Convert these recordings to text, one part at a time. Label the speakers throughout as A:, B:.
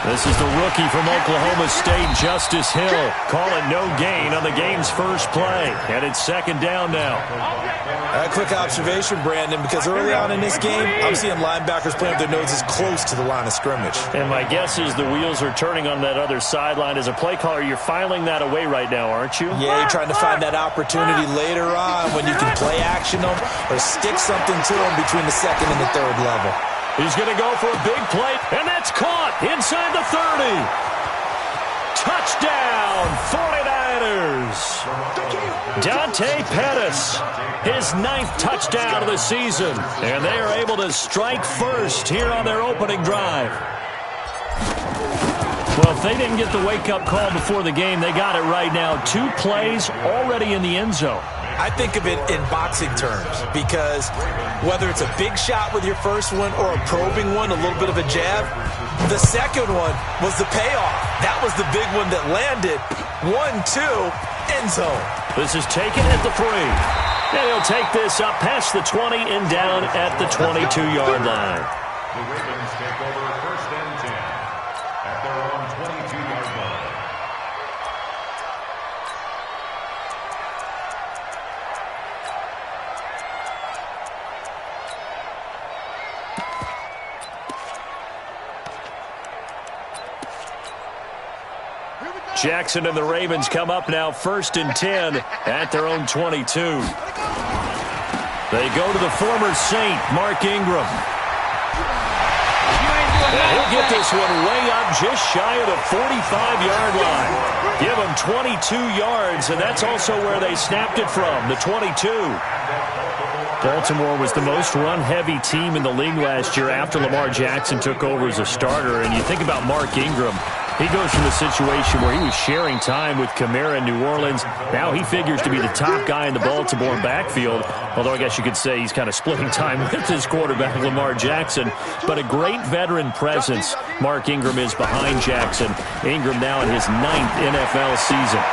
A: This is the rookie from Oklahoma State, Justice Hill. Call it no gain on the game's first play. And it's second down now.
B: A quick observation, Brandon, because early on in this game, I'm seeing linebackers playing with their noses close to the line of scrimmage.
A: And my guess is the wheels are turning on that other sideline. As a play caller, you're filing that away right now, aren't you?
B: Yeah, you're trying to find that opportunity later on when you can play action them or stick something to them between the second and the third level.
A: He's going to go for a big play, and that's caught inside the 30. Touchdown, 49ers. Dante Pettis, his 9th touchdown of the season. And they are able to strike first here on their opening drive. Well, if they didn't get the wake-up call before the game, they got it right now. 2 plays already in the end zone.
B: I think of it in boxing terms because whether it's a big shot with your first one or a probing one, a little bit of a jab, the second one was the payoff. That was the big one that landed. 1-2, end zone.
A: This is taken at the 3. And he'll take this up past the 20 and down at the 22-yard line.
C: The Ravens take over first and 10 at their own 22-yard line.
A: Jackson and the Ravens come up now first and 10 at their own 22. They go to the former Saint, Mark Ingram. And he'll get this one way up just shy of the 45-yard line. Give him 22 yards, and that's also where they snapped it from, the 22. Baltimore was the most run-heavy team in the league last year after Lamar Jackson took over as a starter. And you think about Mark Ingram, he goes from a situation where he was sharing time with Kamara in New Orleans. Now he figures to be the top guy in the Baltimore backfield, although I guess you could say he's kind of splitting time with his quarterback, Lamar Jackson. But a great veteran presence Mark Ingram is behind Jackson. Ingram now in his 9th NFL season.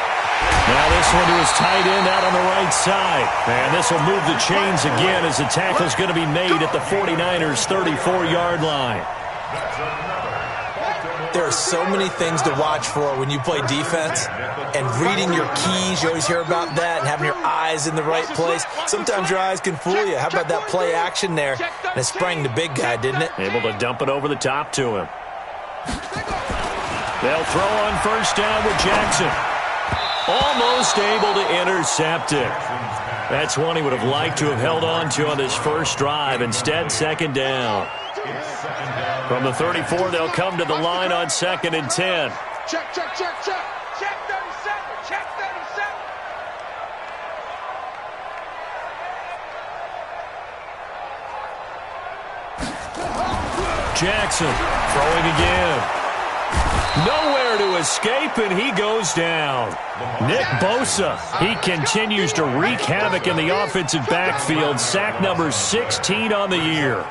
A: Now this one to his tight end out on the right side. And this will move the chains again as the tackle is going to be made at the 49ers' 34-yard line.
B: There are so many things to watch for when you play defense, and reading your keys, you always hear about that, and having your eyes in the right place. Sometimes your eyes can fool you. How about that play action there? And it sprang the big guy, didn't it?
A: Able to dump it over the top to him. They'll throw on first down with Jackson. Almost able to intercept it. That's one he would have liked to have held on to on his first drive. Instead, second down. From the 34, they'll come to the line on second and 10.
D: Check, check, check, check. Check 37. Check 37.
A: Jackson throwing again. Nowhere to escape, and he goes down. Nick Bosa, he continues to wreak havoc in the offensive backfield. Sack number 16 on the year.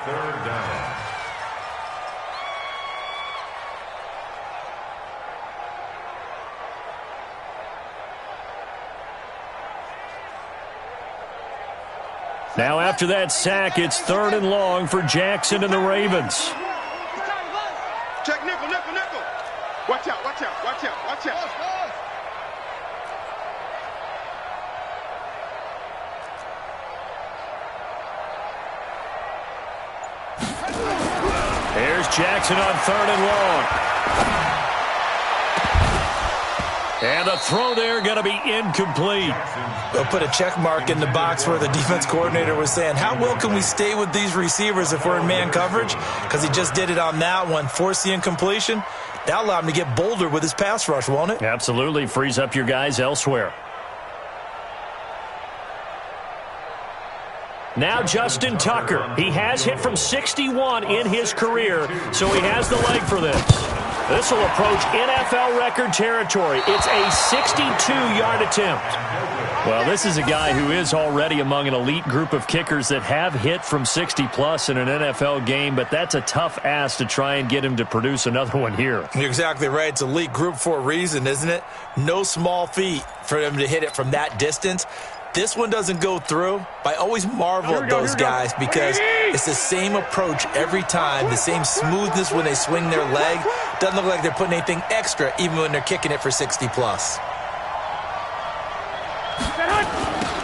A: Now after that sack, it's 3rd and long for Jackson and the Ravens.
D: Check nickel, nickel, nickel. Watch out, watch out, watch out, watch out.
A: Here's Jackson on 3rd and long. And the throw there going to be incomplete.
B: They'll put a check mark in the box where the defense coordinator was saying, how well can we stay with these receivers if we're in man coverage? Because he just did it on that one, forced the incompletion. That allowed him to get bolder with his pass rush, won't it?
A: Absolutely. Frees up your guys elsewhere. Now Justin Tucker. He has hit from 61 in his career, so he has the leg for this. This will approach NFL record territory. It's a 62-yard attempt. Well, this is a guy who is already among an elite group of kickers that have hit from 60-plus in an NFL game, but that's a tough ask to try and get him to produce another one here.
B: You're exactly right. It's elite group for a reason, isn't it? No small feat for him to hit it from that distance. This one doesn't go through. I always marvel at those guys because It's the same approach every time, the same smoothness when they swing their leg. Doesn't look like they're putting anything extra, even when they're kicking it for 60-plus.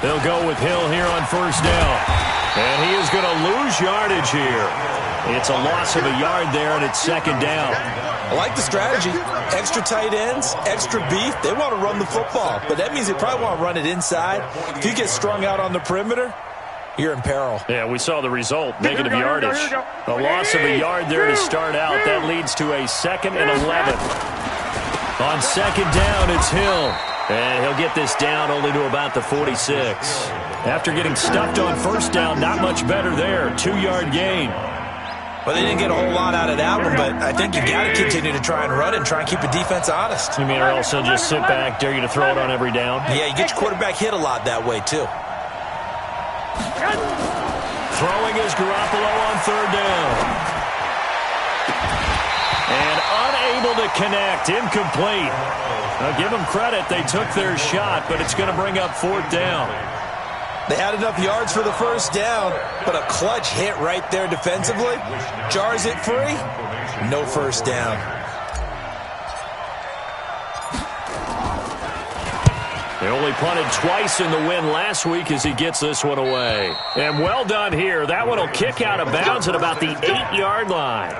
A: They'll go with Hill here on first down. And he is going to lose yardage here. It's a loss of a yard there, and it's second down.
B: I like the strategy. Extra tight ends, extra beef. They want to run the football, but that means they probably want to run it inside. If you get strung out on the perimeter, you're in peril.
A: Yeah, we saw the result, negative yardage. A loss of a yard there to start out. That leads to a 2nd and 11. On second down, it's Hill. And he'll get this down only to about the 46. After getting stuffed on first down, not much better there. 2-yard gain.
B: Well, they didn't get a whole lot out of that one, but I think you got to continue to try and run it and try and keep the defense honest.
A: You mean or else they'll just sit back, dare you to throw it on every down?
B: Yeah, you get your quarterback hit a lot that way, too.
A: Throwing is Garoppolo on third down. And unable to connect, incomplete. Now, give them credit, they took their shot, but it's going to bring up fourth down.
B: They had enough yards for the first down, but a clutch hit right there defensively. Jars it free, no first down.
A: They only punted twice in the win last week as he gets this one away. And well done here. That one will kick out of bounds at about the 8-yard line.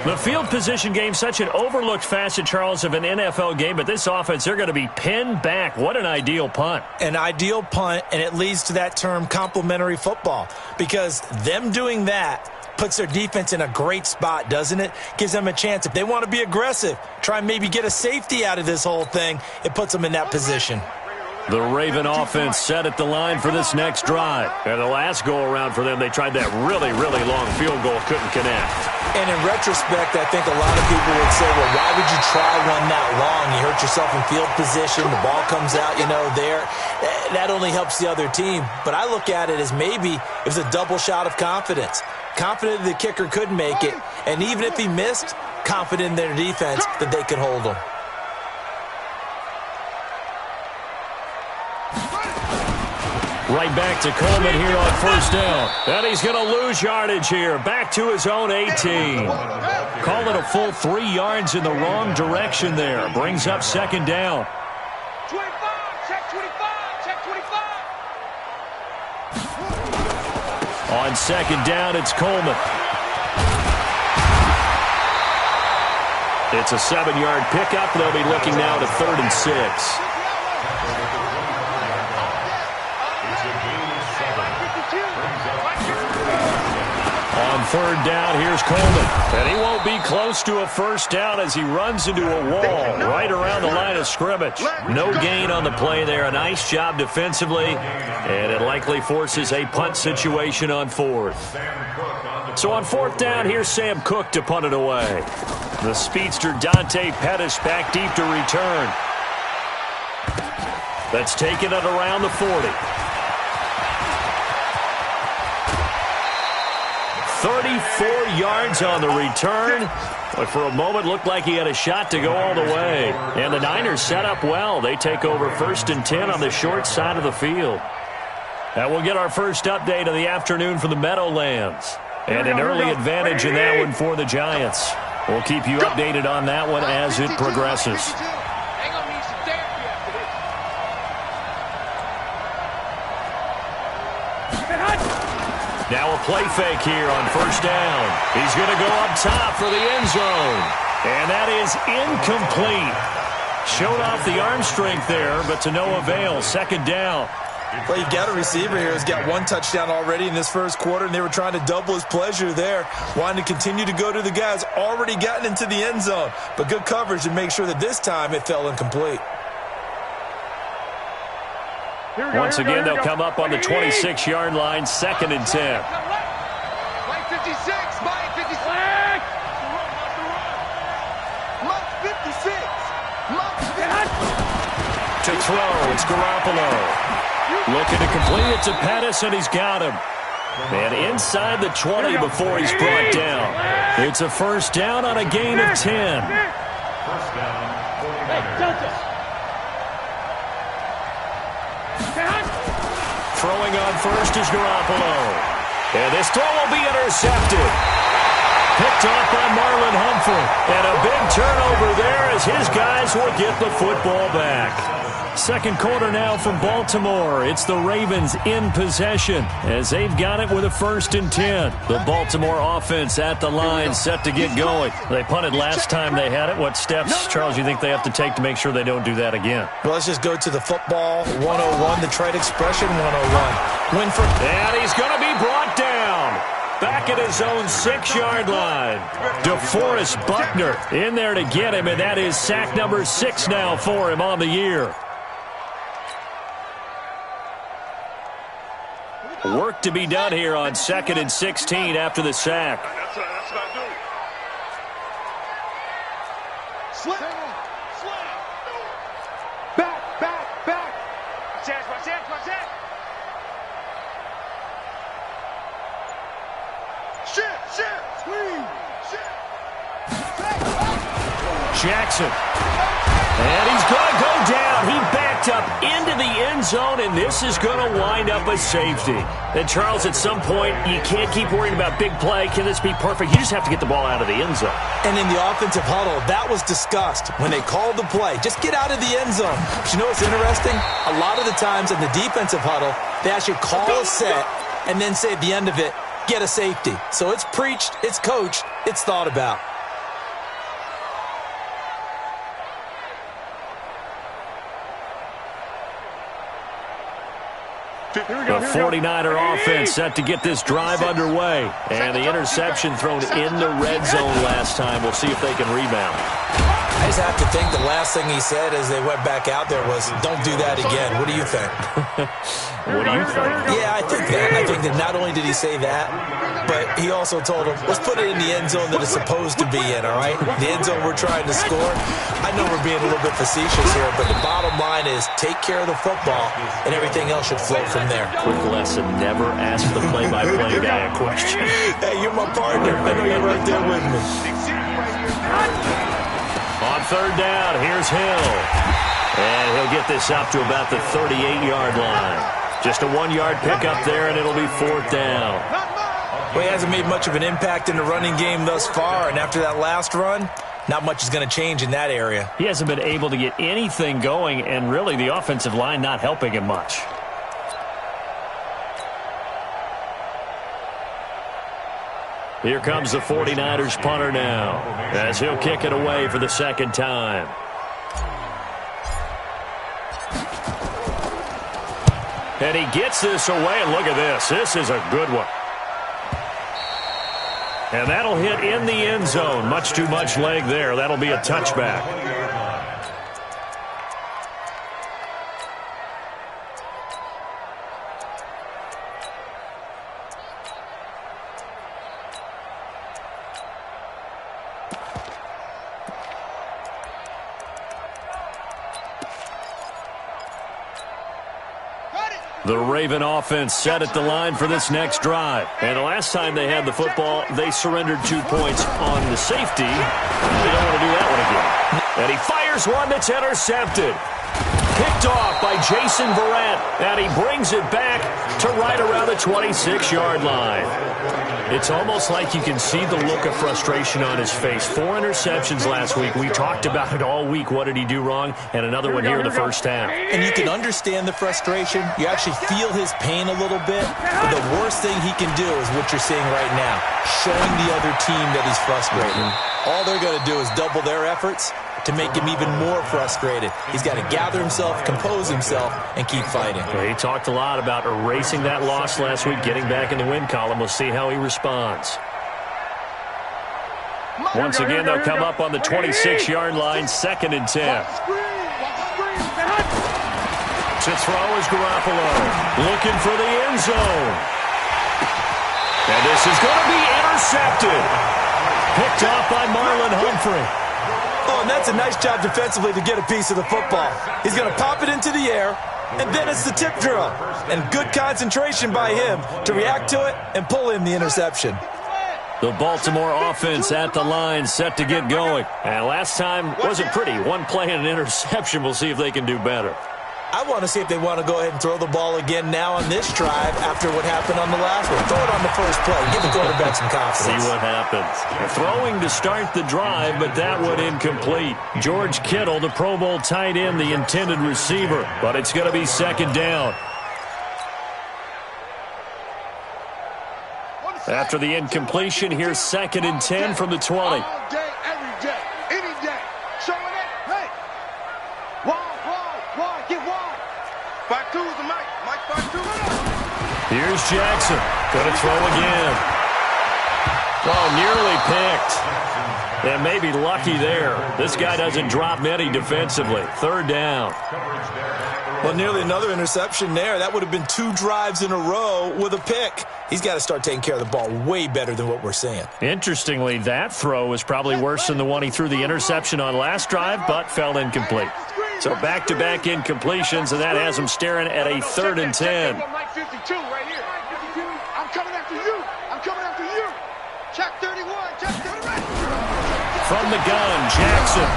A: The field position game, such an overlooked facet, Charles, of an NFL game, but this offense, they're going to be pinned back. What an ideal punt.
B: An ideal punt, and it leads to that term complementary football, because them doing that puts their defense in a great spot, doesn't it? Gives them a chance. If they want to be aggressive, try and maybe get a safety out of this whole thing, it puts them in that position.
A: The Raven offense set at the line for this next drive. And the last go-around for them, they tried that really, really long field goal, couldn't connect.
B: And in retrospect, I think a lot of people would say, well, why would you try one that long? You hurt yourself in field position, the ball comes out, there. That only helps the other team. But I look at it as maybe it was a double shot of confidence. Confident the kicker could make it, and even if he missed, confident in their defense that they could hold him.
A: Right back to Coleman here on first down. And he's going to lose yardage here. Back to his own 18. Call it a full 3 yards in the wrong direction there. Brings up second down.
D: 25, check 25, check 25.
A: On second down, it's Coleman. It's a 7-yard pickup. They'll be looking now to 3rd and 6. On third down, here's Coleman. And he won't be close to a first down as he runs into a wall right around the line of scrimmage. No gain on the play there. A nice job defensively. And it likely forces a punt situation on fourth. So on fourth down, here's Sam Cook to punt it away. The speedster Dante Pettis back deep to return. That's taken it around the 40. 34 yards on the return. But for a moment, looked like he had a shot to go all the way. And the Niners set up well. They take over 1st and 10 on the short side of the field. And we'll get our first update of the afternoon from the Meadowlands. And an early advantage in that one for the Giants. We'll keep you updated on that one as it progresses. Now a play fake here on first down. He's going to go up top for the end zone. And that is incomplete. Showed off the arm strength there, but to no avail. Second down.
B: Well, you got a receiver here who's got 1 touchdown already in this first quarter, and they were trying to double his pleasure there, wanting to continue to go to the guys already gotten into the end zone. But good coverage to make sure that this time it fell incomplete.
A: Once again, they'll come up on the 26-yard line, 2nd and 10.
D: Mike 56, Mike 56. Mike 56.
A: To throw, it's Garoppolo. Looking to complete it to Pettis, and he's got him. And inside the 20 before he's brought down. It's a first down on a gain of 10.
C: First down, 49ers.
A: Throwing on first is Garoppolo. And this throw will be intercepted. Picked off by Marlon Humphrey. And a big turnover there as his guys will get the football back. Second quarter now from Baltimore. It's the Ravens in possession as they've got it with a 1st and 10. The Baltimore offense at the line set to get going. They punted last time they had it. What steps, Charles, you think they have to take to make sure they don't do that again?
B: Well, let's just go to the football 101, the trade expression 101. Win for...
A: And he's going to be brought down. Back at his own 6-yard line. DeForest Buckner in there to get him, and that is sack number 6 now for him on the year. Work to be done here on 2nd and 16 after the sack.
D: That's what I do. Slip. Back. Watch that. Shit.
A: Jackson. And he's going to go down. He backed up into the end zone, and this is going to wind up a safety. And, Charles, at some point, you can't keep worrying about big play. Can this be perfect? You just have to get the ball out of the end zone.
B: And in the offensive huddle, that was discussed when they called the play. Just get out of the end zone. But you know what's interesting? A lot of the times in the defensive huddle, they actually call a set and then say at the end of it, get a safety. So it's preached, it's coached, it's thought about.
A: The 49er offense set to get this drive underway. And the interception thrown in the red zone last time. We'll see if they can rebound.
B: I just have to think the last thing he said as they went back out there was, don't do that again. What do you think?
A: What do you think?
B: Yeah, I think that. I think that not only did he say that, but he also told him, let's put it in the end zone that it's supposed to be in, all right? The end zone we're trying to score. I know we're being a little bit facetious here, but the bottom line is take care of the football, and everything else should flow from there.
A: Quick lesson, never ask the play-by-play guy a question.
B: Hey, you're my partner. I know you're right there with me.
A: On 3rd down, here's Hill. And he'll get this up to about the 38-yard line. Just a 1-yard pickup there, and it'll be 4th down.
B: Well, he hasn't made much of an impact in the running game thus far, and after that last run, not much is going to change in that area.
A: He hasn't been able to get anything going, and really the offensive line not helping him much. Here comes the 49ers punter now, as he'll kick it away for the 2nd time. And he gets this away, and look at this. This is a good one. And that'll hit in the end zone. Much too much leg there. That'll be a touchback. The Raven offense set at the line for this next drive. And the last time they had the football, they surrendered 2 points on the safety. They don't want to do that one again. And he fires one that's intercepted. Picked off by Jason Verrett. And he brings it back to right around the 26-yard line. It's almost like you can see the look of frustration on his face. 4 interceptions last week. We talked about it all week. What did he do wrong? And another one here in the first half.
B: And you can understand the frustration. You actually feel his pain a little bit. But the worst thing he can do is what you're seeing right now, showing the other team that he's frustrated. All they're going to do is double their efforts to make him even more frustrated. He's got to gather himself, compose himself, and keep fighting.
A: He talked a lot about erasing that loss last week, getting back in the win column. We'll see how he responds. Once again, they'll come up on the 26-yard line, 2nd and 10. To throw is Garoppolo, looking for the end zone. And this is going to be intercepted. Picked off by Marlon Humphrey.
B: Oh, and that's a nice job defensively to get a piece of the football. He's going to pop it into the air, and then it's the tip drill. And good concentration by him to react to it and pull in the interception.
A: The Baltimore offense at the line set to get going. And last time wasn't pretty. 1 play and an interception. We'll see if they can do better.
B: I want to see if they want to go ahead and throw the ball again now on this drive after what happened on the last one. Throw it on the first play. Give the quarterback some confidence.
A: See what happens. Throwing to start the drive, but that one incomplete. George Kittle, the Pro Bowl tight end, the intended receiver. But it's going to be second down. After the incompletion, here's 2nd and 10 from the 20.
D: All day, every day, any day. Showing it. Hey. Wide, get wide. 5-2 is the Mike. Mike 5-2.
A: Here's Jackson. Going to throw again. Oh, nearly picked. And maybe lucky there. This guy doesn't drop many defensively. 3rd down.
B: Well, nearly another interception there. That would have been 2 drives in a row with a pick. He's got to start taking care of the ball way better than what we're seeing.
A: Interestingly, that throw was probably worse than the one he threw the interception on last drive, but fell incomplete. So back-to-back incompletions, and that has him staring at a 3rd and 10.
D: Mike 52 right here. I'm coming after you. I'm coming after you. Check 31. Check 31.
A: From the gun, Jackson.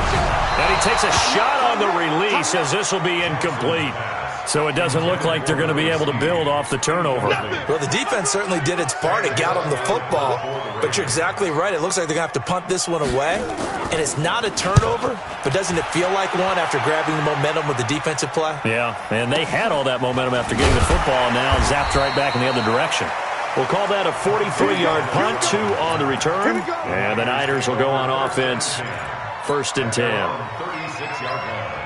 A: And he takes a shot on the release as this will be incomplete. So it doesn't look like they're going to be able to build off the turnover.
B: Well, the defense certainly did its part. It got them the football. But you're exactly right. It looks like they're going to have to punt this one away. And it's not a turnover, but doesn't it feel like one after grabbing the momentum with the defensive play?
A: Yeah, and they had all that momentum after getting the football, and now zapped right back in the other direction. We'll call that a 43-yard punt, 2 on the return. And the Niners will go on offense, 1st and 10.
C: 36-yard line.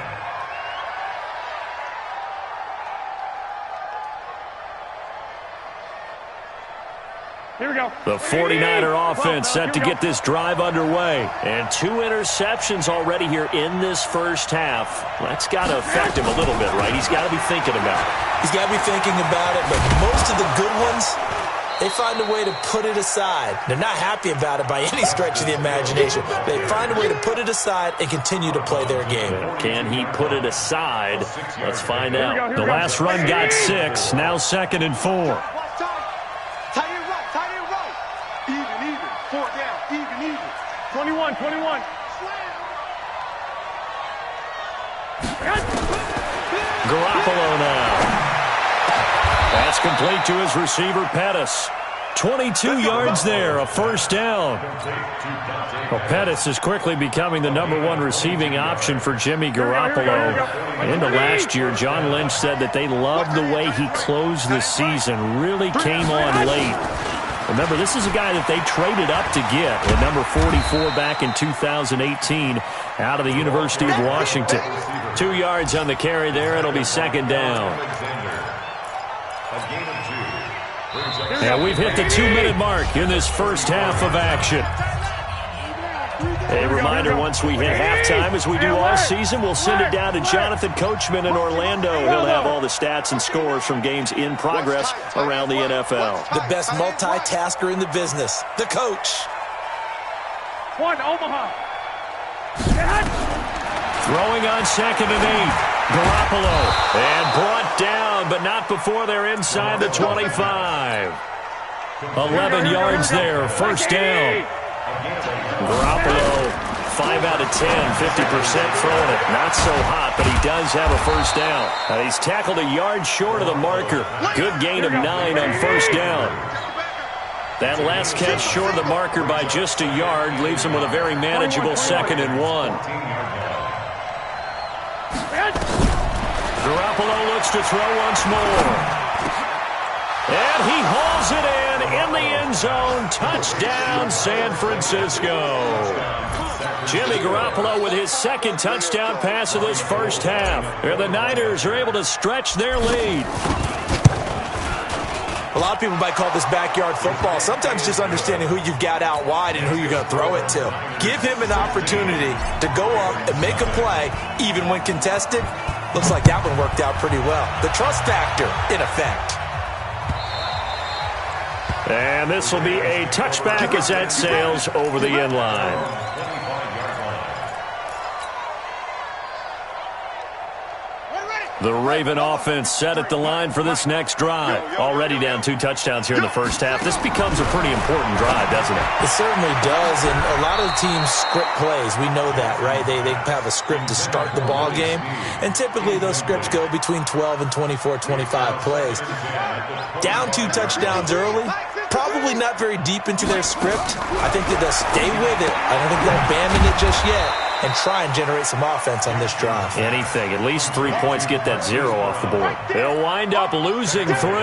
D: Here we go.
A: The 49er offense set to get this drive underway. And 2 interceptions already here in this first half. That's got to affect him a little bit, right? He's got to be thinking about it.
B: He's got to be thinking about it, but most of the good ones, they find a way to put it aside. They're not happy about it by any stretch of the imagination. They find a way to put it aside and continue to play their game.
A: Can he put it aside? Let's find out. The last run got 6. Now 2nd and 4.
D: Tight end right. Even. 4th down. Even. 21.
A: Garoppolo now. That's complete to his receiver, Pettis. 22 yards there, a 1st down. Well, Pettis is quickly becoming the #1 receiving option for Jimmy Garoppolo. Into last year, John Lynch said that they loved the way he closed the season, really came on late. Remember, this is a guy that they traded up to get at number 44 back in 2018 out of the University of Washington. 2 yards on the carry there. It'll be 2nd down. And we've hit the 2-minute mark in this first half of action. A reminder, once we hit halftime, as we do all season, we'll send it down to Jonathan Coachman in Orlando. He'll have all the stats and scores from games in progress around the NFL.
B: The best multitasker in the business, the coach.
D: Omaha.
A: Throwing on 2nd and 8. Garoppolo. And brought down, but not before they're inside the 25. 11 yards there, 1st down. Garoppolo, 5 out of 10, 50% throwing it. Not so hot, but he does have a 1st down. He's tackled a yard short of the marker. Good gain of 9 on 1st down. That last catch short of the marker by just a yard leaves him with a very manageable 2nd and 1. Garoppolo looks to throw once more. And he hauls it in the end zone. Touchdown, San Francisco. Jimmy Garoppolo with his 2nd touchdown pass of this first half. And the Niners are able to stretch their lead.
B: A lot of people might call this backyard football. Sometimes just understanding who you've got out wide and who you're going to throw it to. Give him an opportunity to go up and make a play, even when contested. Looks like that one worked out pretty well. The trust factor, in effect.
A: And this will be a touchback as that sails over the end line. The Raven offense set at the line for this next drive. Already down 2 touchdowns here in the first half. This becomes a pretty important drive, doesn't it?
B: It certainly does, and a lot of the teams script plays. We know that, right? They have a script to start the ball game, and typically those scripts go between 12 and 24, 25 plays. Down 2 touchdowns early, probably not very deep into their script. I think that they'll stay with it. I don't think they'll abandon it just yet and try and generate some offense on this drive.
A: Anything. At least 3 points get that 0 off the board. They'll wind up losing 3,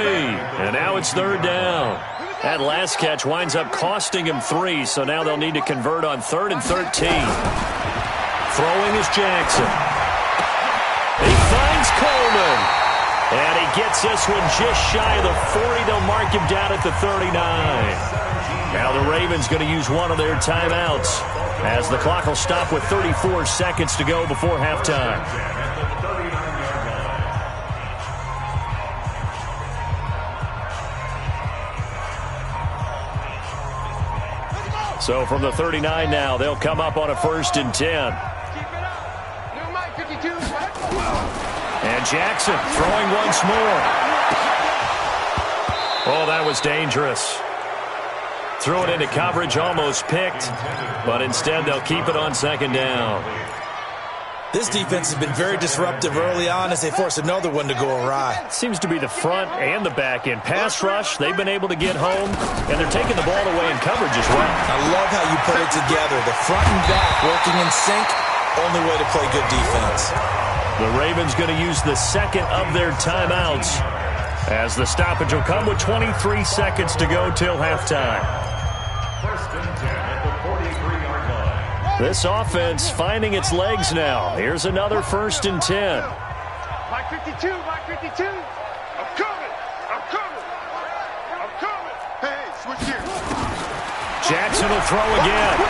A: and now it's 3rd down. That last catch winds up costing him 3, so now they'll need to convert on 3rd and 13. Throwing is Jackson. He finds Coleman. And he gets this one just shy of the 40. They'll mark him down at the 39. Now the Ravens going to use one of their timeouts as the clock will stop with 34 seconds to go before halftime. So from the 39 now, they'll come up on a 1st and 10. And Jackson throwing once more. Oh, that was dangerous. Threw it into coverage, almost picked, but instead they'll keep it on 2nd down.
B: This defense has been very disruptive early on as they force another one to go awry.
A: Seems to be the front and the back end. Pass rush, they've been able to get home, and they're taking the ball away in coverage as well.
B: I love how you put it together. The front and back working in sync, only way to play good defense.
A: The Ravens going to use the 2nd of their timeouts as the stoppage will come with 23 seconds to go till halftime.
C: 1st and 10 at the 43-yard line.
A: This offense finding its legs now. Here's another 1st and 10.
D: Mike 52, Mike 52. I'm coming. Hey, switch here.
A: Jackson will throw again.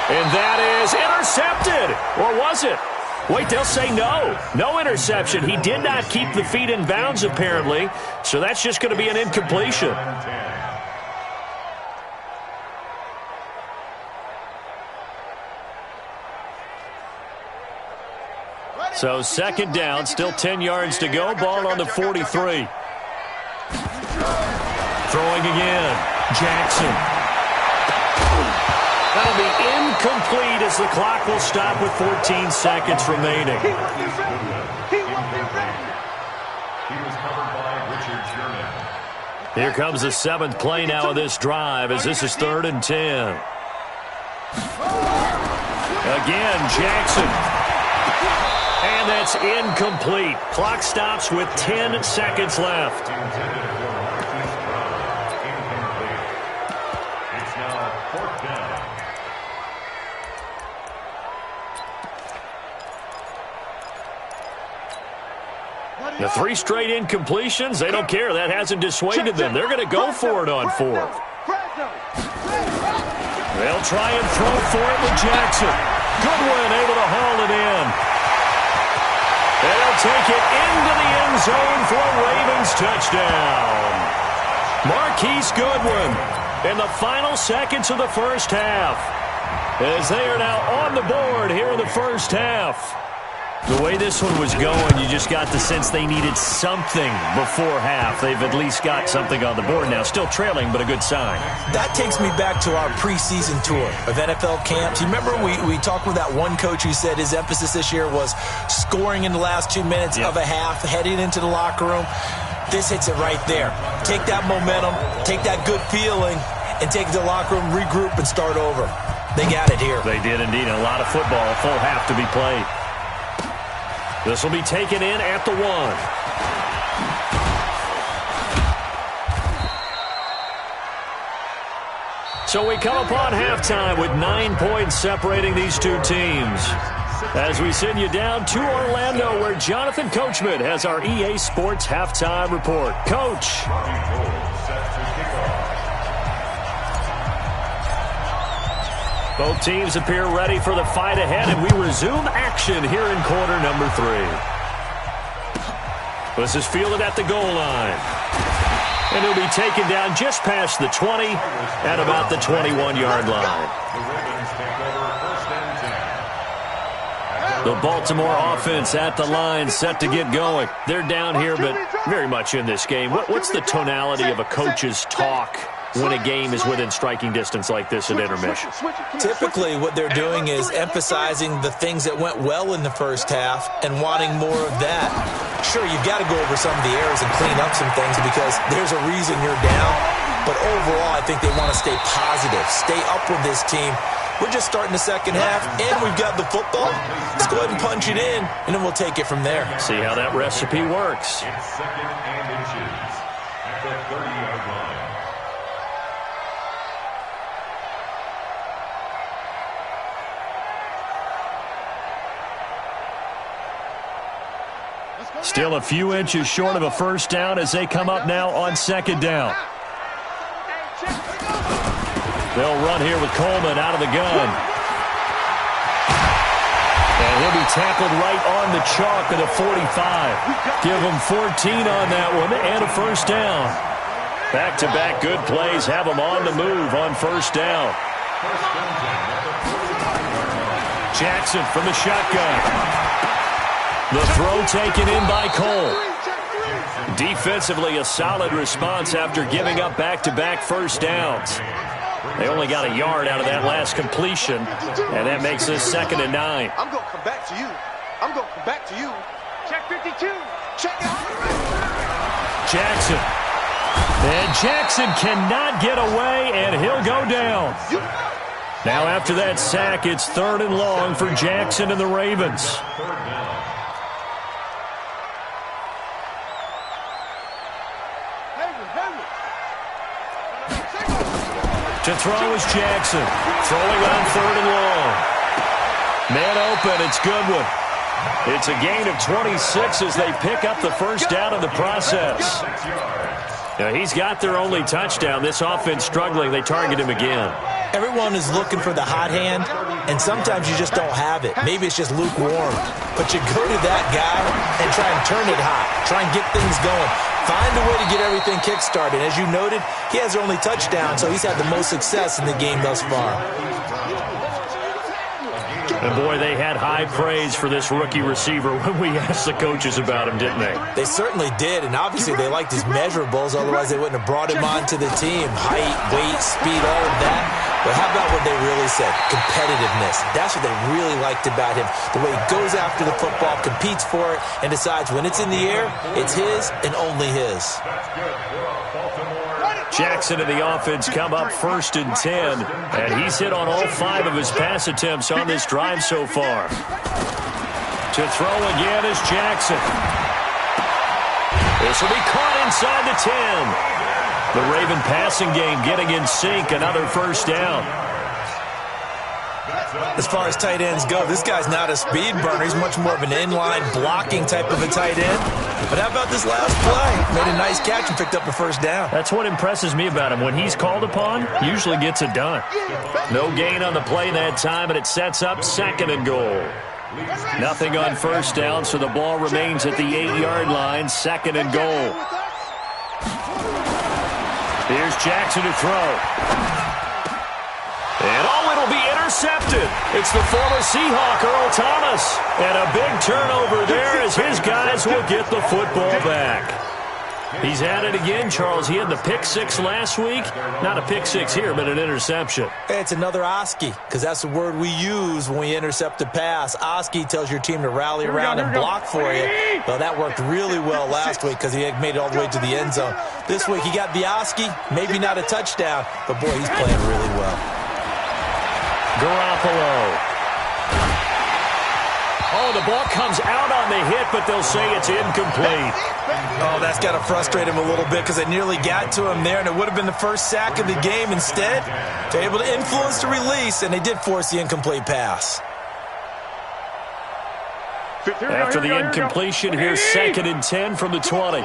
A: And that is intercepted. Or was it? Wait, they'll say no. No interception. He did not keep the feet in bounds, apparently. So that's just going to be an incompletion. So 2nd down, still 10 yards to go. Ball on the 43. Throwing again. Jackson. That'll be incomplete as the clock will stop with 14 seconds remaining.
C: He was covered by Richard Sherman.
A: Here comes the 7th play now of this drive as this is 3rd and 10. Again, Jackson. And that's incomplete. Clock stops with 10 seconds left.
C: It's now 4th down.
A: The 3 straight incompletions, they don't care. That hasn't dissuaded them. They're going to go for it on 4th. They'll try and throw for it with Jackson. Goodwin able to haul it in. They'll take it into the end zone for a Ravens touchdown. Marquise Goodwin in the final seconds of the first half, as they are now on the board here in the first half. The way this one was going, you just got the sense they needed something before half. They've at least got something on the board now. Still trailing, but a good sign.
B: That takes me back to our preseason tour of NFL camps. You remember we talked with that one coach who said his emphasis this year was scoring in the last 2 minutes of a half, heading into the locker room. This hits it right there. Take that momentum, take that good feeling, and take it to the locker room, regroup, and start over. They got it here.
A: They did indeed. A lot of football, a full half to be played. This will be taken in at the 1. So we come upon halftime with 9 points separating these two teams. As we send you down to Orlando, where Jonathan Coachman has our EA Sports Halftime Report. Coach. Both teams appear ready for the fight ahead, and we resume action here in quarter number 3. This is fielded at the goal line. And he'll be taken down just past the 20 at about the 21-yard line.
C: The Ravens take over 1st and 10. At their
A: The Baltimore offense at the line, set to get going. They're down here, but very much in this game. What's the tonality of a coach's talk when a game is within striking distance like this at intermission?
B: Typically, what they're doing is emphasizing the things that went well in the first half and wanting more of that. Sure, you've got to go over some of the errors and clean up some things because there's a reason you're down. But overall, I think they want to stay positive, stay up with this team. We're just starting the second half, and we've got the football. Let's go ahead and punch it in, and then we'll take it from there.
A: See how that recipe works.
C: It's second and inches at the 30-yard line.
A: Still a few inches short of a first down as they come up now on second down. They'll run here with Coleman out of the gun. And he'll be tackled right on the chalk at the 45. Give him 14 on that one and a first down. Back-to-back good plays have them on the move on first down. Jackson from the shotgun. The throw taken in by Cole. Defensively, a solid response after giving up back-to-back first downs. They only got a yard out of that last completion, and that makes this 2nd and 9.
D: I'm going to come back to you. I'm going to come back to you. Check 52. Check it out.
A: Jackson. And Jackson cannot get away, and he'll go down. Now after that sack, it's 3rd and long for Jackson and the Ravens. To throw is Jackson. Throwing on 3rd and long. Man open, it's Goodwin. It's a gain of 26 as they pick up the first down in the process. Now, he's got their only touchdown. This offense struggling. They target him again.
B: Everyone is looking for the hot hand, and sometimes you just don't have it. Maybe it's just lukewarm. But you go to that guy and try and turn it hot. Try and get things going. Find a way to get everything kick-started. As you noted, he has their only touchdown, so he's had the most success in the game thus far.
A: And, boy, they had high praise for this rookie receiver when we asked the coaches about him, didn't they?
B: They certainly did, and obviously they liked his measurables. Otherwise, they wouldn't have brought him onto the team. Height, weight, speed, all of that. But how about what they really said? Competitiveness. That's what they really liked about him. The way he goes after the football, competes for it, and decides when it's in the air, it's his and only his.
A: Jackson and the offense come up 1st and 10, and he's hit on all 5 of his pass attempts on this drive so far. To throw again is Jackson. This will be caught inside the 10. The Raven passing game getting in sync, another first down.
B: As far as tight ends go, this guy's not a speed burner. He's much more of an inline blocking type of a tight end. But how about this last play? Made a nice catch and picked up a first down.
A: That's what impresses me about him. When he's called upon, usually gets it done. No gain on the play that time, and it sets up 2nd and goal. Nothing on first down, so the ball remains at the 8-yard line, 2nd and goal. Here's Jackson to throw. And it'll be intercepted. It's the former Seahawk, Earl Thomas. And a big turnover there as his guys will get the football back. He's at it again, Charles. He had the pick 6 last week. Not a pick 6 here, but an interception.
B: It's another Oski, because that's the word we use when we intercept a pass. Oski tells your team to rally around and block for you. Well, that worked really well last week because he had made it all the way to the end zone. This week he got the Oski, maybe not a touchdown, but boy, he's playing really well.
A: Garoppolo. Oh, the ball comes out on the hit, but they'll say it's incomplete.
B: Oh, that's got to frustrate him a little bit because they nearly got to him there, and it would have been the first sack of the game. Instead, they're able to influence the release, and they did force the incomplete pass.
A: After the incompletion, here's 2nd and 10 from the 20.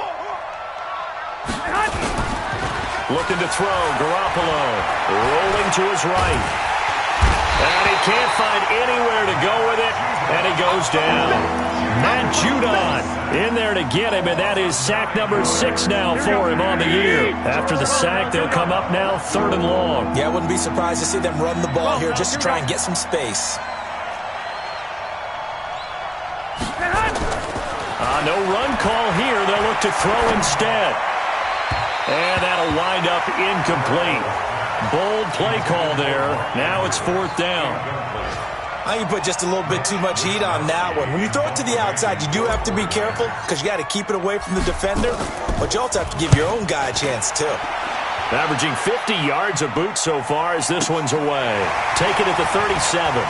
A: Looking to throw, Garoppolo rolling to his right. And he can't find anywhere to go with it, and he goes down. Matt Judon in there to get him, and that is sack number 6 now for him on the year. After the sack, they'll come up now 3rd and long.
B: Yeah, I wouldn't be surprised to see them run the ball here just to try and get some space.
A: No run call here. They'll look to throw instead. And that'll wind up incomplete. Bold play call there. Now it's 4th down.
B: I think you put just a little bit too much heat on that one. When you throw it to the outside, you do have to be careful because you got to keep it away from the defender, but you also have to give your own guy a chance too.
A: Averaging 50 yards a boot so far as this one's away. Take it at the 37.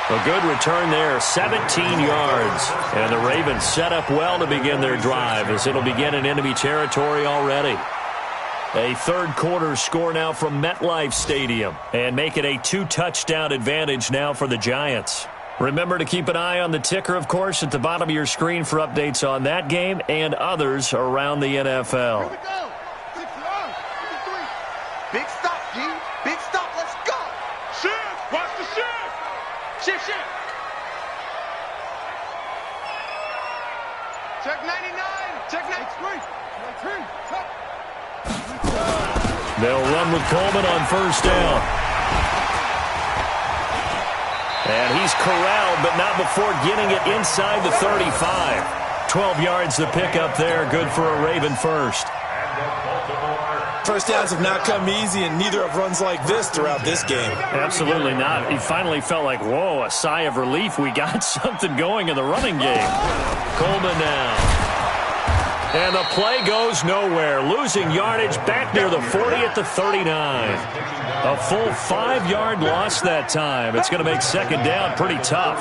A: A good return there, 17 yards. And the Ravens set up well to begin their drive as it'll begin in enemy territory already. A third quarter score now from MetLife Stadium and make it a 2-touchdown advantage now for the Giants. Remember to keep an eye on the ticker, of course, at the bottom of your screen for updates on that game and others around the NFL.
D: Here we go. 6-yard. 53. Big stop, G. Big stop. Let's go. Shift. Watch the shift. Shift, shift. Check 99. Check 93.
A: They'll run with Coleman on 1st down. And he's corralled, but not before getting it inside the 35. 12 yards the pickup there. Good for a Raven first.
B: First downs have not come easy, and neither have runs like this throughout this game.
A: Absolutely not. He finally felt like, whoa, a sigh of relief. We got something going in the running game. Coleman now. And the play goes nowhere. Losing yardage back near the 40 at the 39. A full 5-yard loss that time. It's going to make 2nd down pretty tough.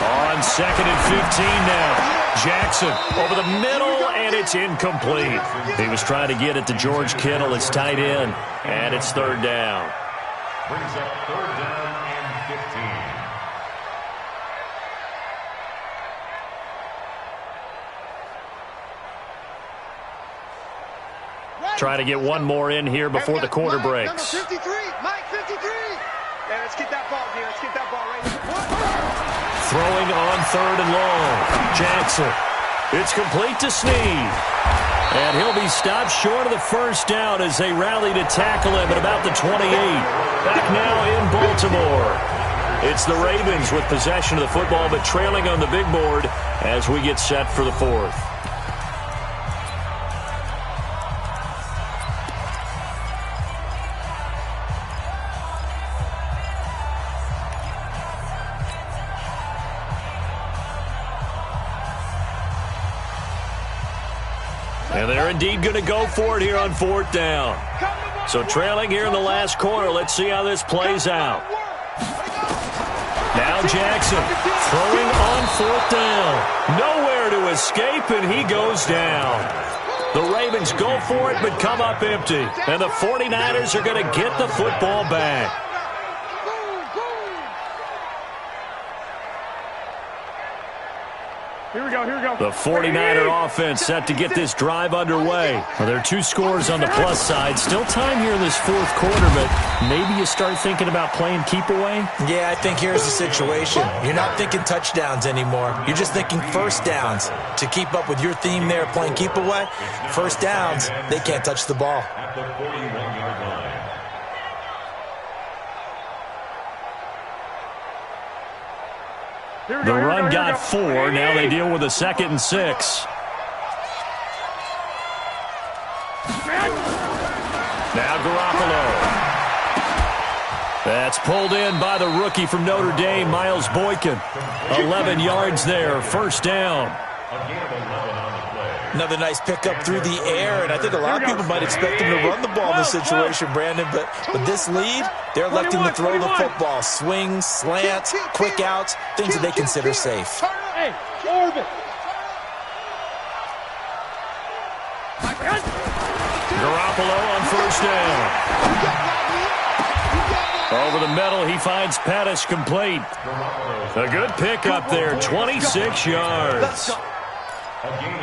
A: On 2nd and 15 now. Jackson over the middle, and it's incomplete. He was trying to get it to George Kittle, his tight end, and it's 3rd down.
C: Brings up 3rd down and 15.
A: Try to get one more in here before the quarter breaks.
D: Number 53, Mike 53. Yeah, let's get that ball here. Let's get that ball right here.
A: Throwing on 3rd and long. Jackson. It's complete to Snead. And he'll be stopped short of the 1st down as they rally to tackle him at about the 28. Back now in Baltimore. It's the Ravens with possession of the football, but trailing on the big board as we get set for the 4th. And they're indeed going to go for it here on 4th down. So trailing here in the last quarter. Let's see how this plays out. Now Jackson throwing on 4th down. Nowhere to escape, and he goes down. The Ravens go for it but come up empty. And the 49ers are going to get the football back.
D: Here we go, here we go.
A: The 49er offense set to get this drive underway. Well, there are 2 scores on the plus side. Still time here in this 4th quarter, but maybe you start thinking about playing keep away?
B: Yeah, I think here's the situation. You're not thinking touchdowns anymore. You're just thinking 1st downs. To keep up with your theme there, playing keep away, 1st downs, they can't touch the ball.
C: At the 41-yard line.
A: The run got 4. Now they deal with a 2nd and 6. Now Garoppolo. That's pulled in by the rookie from Notre Dame, Miles Boykin. 11 yards there, 1st down.
B: Another nice pickup through the air, and I think a lot of people might expect him to run the ball in this situation, Brandon, but with this lead, they're electing to throw the football. Swings, slants, quick outs, things that they consider safe.
D: Hey, orbit.
A: Garoppolo on 1st down. Over the middle, he finds Pettis complete. A good pickup there, 26 yards.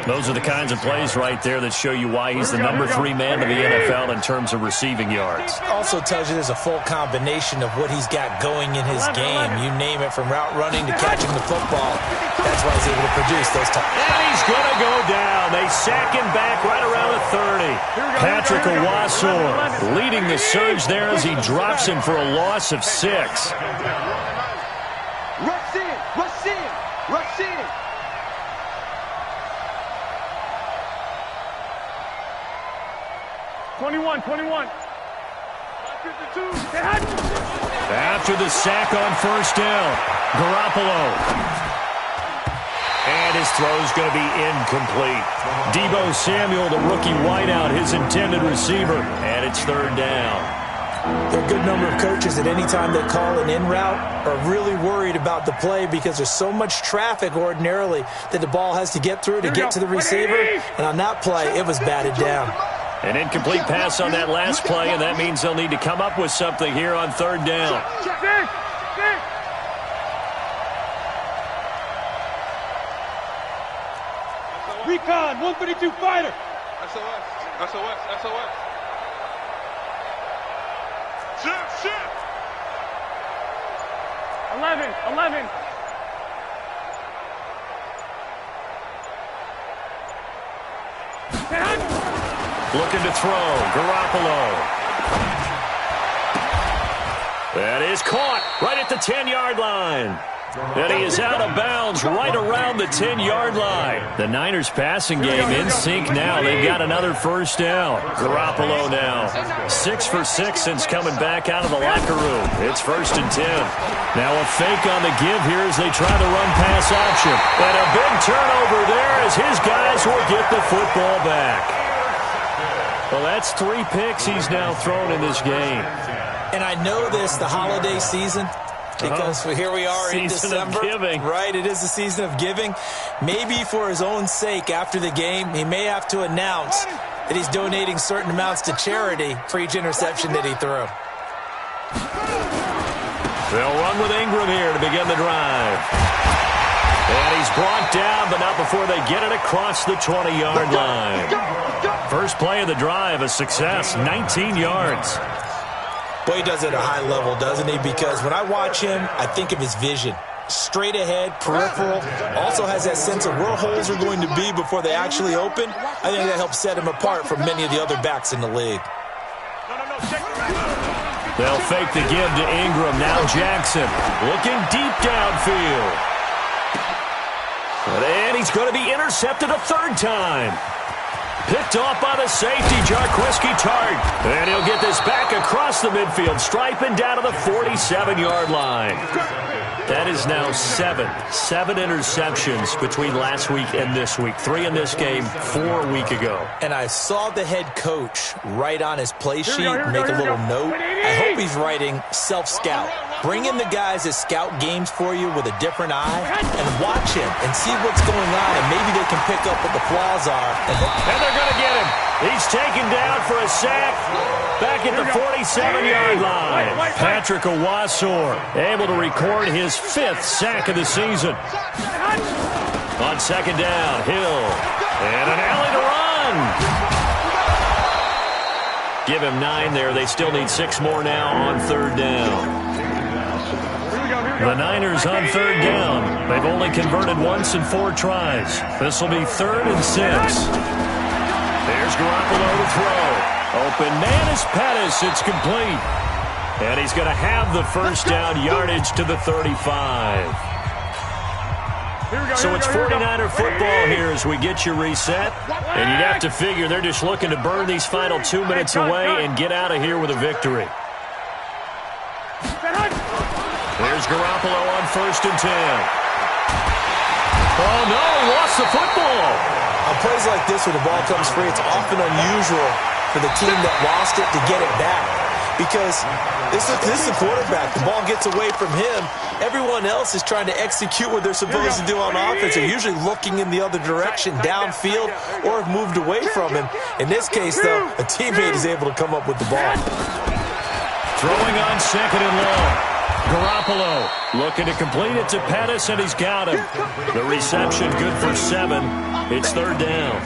A: Those are the kinds of plays right there that show you why he's the number 3 man of the NFL in terms of receiving yards.
B: Also tells you there's a full combination of what he's got going in his game. You name it, from route running to catching the football. That's why he's able to produce those times.
A: And he's going to go down. They sack him back right around the 30. Patrick Owasor leading the surge there as he drops him for a loss of 6.
D: Rush in, rush in, rush in.
A: After the sack on first down, Garoppolo. And his throw's going to be incomplete. Deebo Samuel, the rookie wideout, his intended receiver. And it's 3rd down.
B: There are a good number of coaches at any time they call an in route are really worried about the play because there's so much traffic ordinarily that the ball has to get through to get to the receiver. And on that play, it was batted down.
A: An incomplete pass on that last play, and that means they'll need to come up with something here on 3rd down.
E: Recon, 132 fighter.
D: SOS, SOS, SOS. Shift, shift.
E: 11.
A: Looking to throw, Garoppolo. That is caught right at the 10-yard line. And he is out of bounds right around the 10-yard line. The Niners passing game in sync now. They've got another first down. Garoppolo now 6 for 6 since coming back out of the locker room. It's 1st and 10. Now a fake on the give here as they try the run-pass option. And a big turnover there as his guys will get the football back. Well, that's 3 picks he's now thrown in this game.
B: And I know this, the holiday season, because here we are in December.
A: Season of giving.
B: Right, it is the season of giving. Maybe for his own sake after the game, he may have to announce that he's donating certain amounts to charity for each interception that he threw.
A: They'll run with Ingram here to begin the drive. And he's brought down, but not before they get it across the 20-yard line. First play of the drive, a success, 19 yards.
B: Boy, he does it at a high level, doesn't he? Because when I watch him, I think of his vision. Straight ahead, peripheral. Also has that sense of where holes are going to be before they actually open. I think that helps set him apart from many of the other backs in the league.
A: They'll fake the give to Ingram. Now Jackson looking deep downfield. And he's going to be intercepted a 3rd time. Picked off by the safety, Jarquiski Tart. And he'll get this back across the midfield stripe and down to the 47-yard line. That is now 7 interceptions between last week and this week. 3 in this game, 4 a week ago.
B: And I saw the head coach write on his play sheet, make a little note. I hope he's writing self-scout. Bring in the guys that scout games for you with a different eye and watch him and see what's going on, and maybe they can pick up what the flaws are.
A: And they're going to get him. He's taken down for a sack back at the 47-yard line. Patrick Owasor able to record his 5th sack of the season. On 2nd down, Hill. And an alley to run. Give him 9 there. They still need 6 more now on 3rd down. The Niners on 3rd down. They've only converted once in 4 tries. This will be 3rd and 6. There's Garoppolo to throw. Open man is Pettis. It's complete. And he's going to have the first down yardage to the 35. So it's 49er football here as we get you reset. And you'd have to figure they're just looking to burn these final 2 minutes away and get out of here with a victory. There's Garoppolo on 1st and 10. Oh, no, he lost the football.
B: On plays like this where the ball comes free, it's often unusual for the team that lost it to get it back. Because this is the quarterback. The ball gets away from him. Everyone else is trying to execute what they're supposed to do on offense. They're usually looking in the other direction, downfield, or have moved away from him. In this case, though, a teammate is able to come up with the ball.
A: Throwing on 2nd and long. Garoppolo looking to complete it to Pettis, and he's got him. The reception good for 7. It's third down.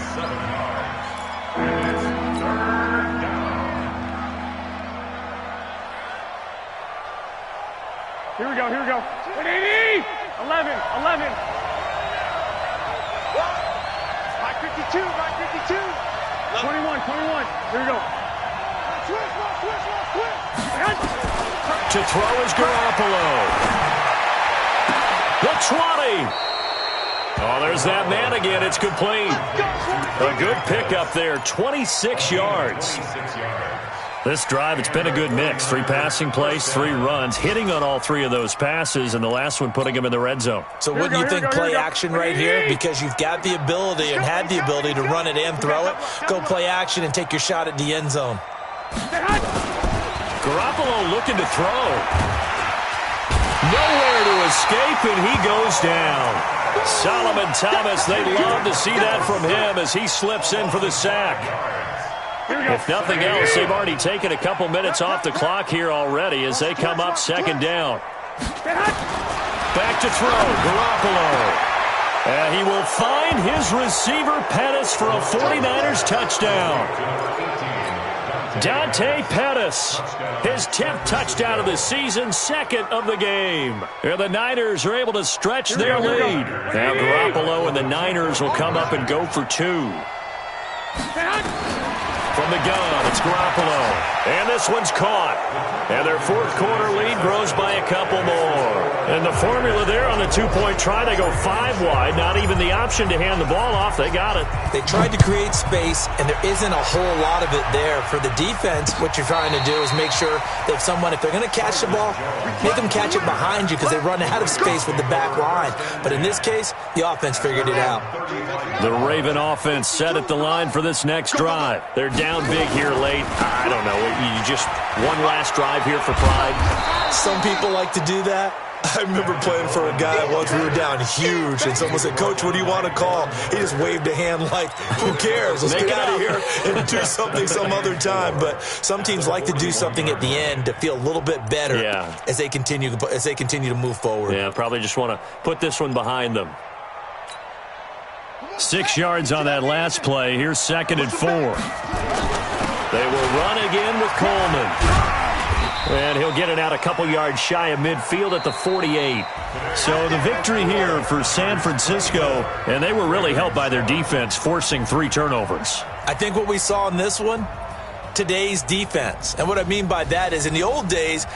E: Here we go, here we go. 180! 11.
D: 52,
E: 21. Here we go.
A: To throw is Garoppolo. The 20. Oh, there's that man again. It's complete. A good pickup there. 26 yards. This drive, it's been a good mix. 3 passing plays, 3 runs, hitting on all 3 of those passes, and the last one putting him in the red zone.
B: So wouldn't you think play action right here? Because you've got the ability and had the ability to run it and throw it. Go play action and take your shot at the end zone.
A: Garoppolo looking to throw. Nowhere to escape, and he goes down. Solomon Thomas, they love to see that from him as he slips in for the sack. If nothing else, they've already taken a couple minutes off the clock here already as they come up second down. Back to throw, Garoppolo. And he will find his receiver, Pettis, for a 49ers touchdown. Dante Pettis, his 10th touchdown of the season, 2nd of the game. And the Niners are able to stretch their lead. Now Garoppolo and the Niners will come up and go for 2. From the gun, it's Garoppolo. And this one's caught. And their 4th quarter lead grows by a couple more. And the formula there on the 2-point try, they go 5 wide. Not even the option to hand the ball off. They got it.
B: They tried to create space, and there isn't a whole lot of it there. For the defense, what you're trying to do is make sure that if they're going to catch the ball, make them catch it behind you because they run out of space with the back line. But in this case, the offense figured it out.
A: The Raven offense set at the line for this next drive. They're down big here late. I don't know. You just one last drive here for pride.
B: Some people like to do that. I remember playing for a guy once. We were down huge, and someone said, "Coach, what do you want to call?" He just waved a hand like, "Who cares? Let's get out of here and do something some other time." But some teams like to do something at the end to feel a little bit better as they continue to move forward.
A: Yeah, probably just want to put this one behind them. 6 yards on that last play. Here's 2nd and 4. They will run again with Coleman. And he'll get it out a couple yards shy of midfield at the 48. So the victory here for San Francisco, and they were really helped by their defense, forcing 3 turnovers.
B: I think what we saw in this one, today's defense. And what I mean by that is in the old days,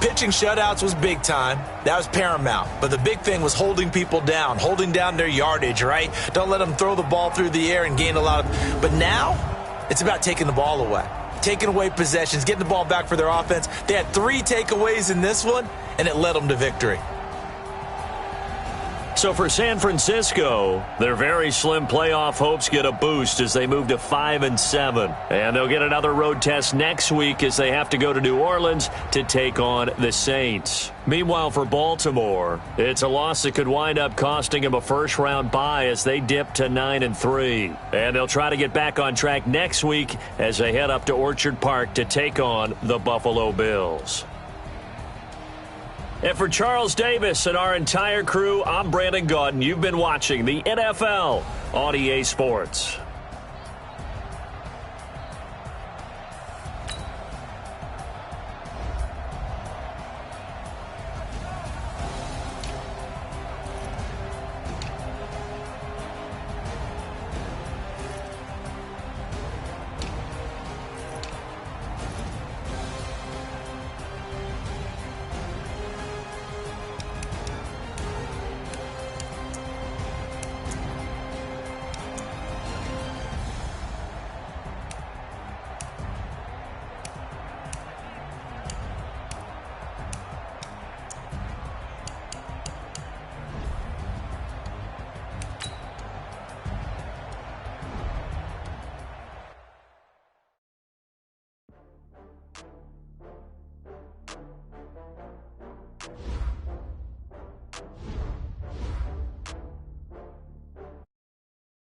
B: pitching shutouts was big time. That was paramount. But the big thing was holding people down, holding down their yardage, right? Don't let them throw the ball through the air and gain a lot of... But now, it's about taking the ball away. Taking away possessions, getting the ball back for their offense. They had 3 takeaways in this one, and it led them to victory.
A: So for San Francisco, their very slim playoff hopes get a boost as they move to 5-7. And they'll get another road test next week as they have to go to New Orleans to take on the Saints. Meanwhile, for Baltimore, it's a loss that could wind up costing them a first-round bye as they dip to 9-3. And they'll try to get back on track next week as they head up to Orchard Park to take on the Buffalo Bills. And for Charles Davis and our entire crew, I'm Brandon Gaudin. You've been watching the NFL on EA Sports.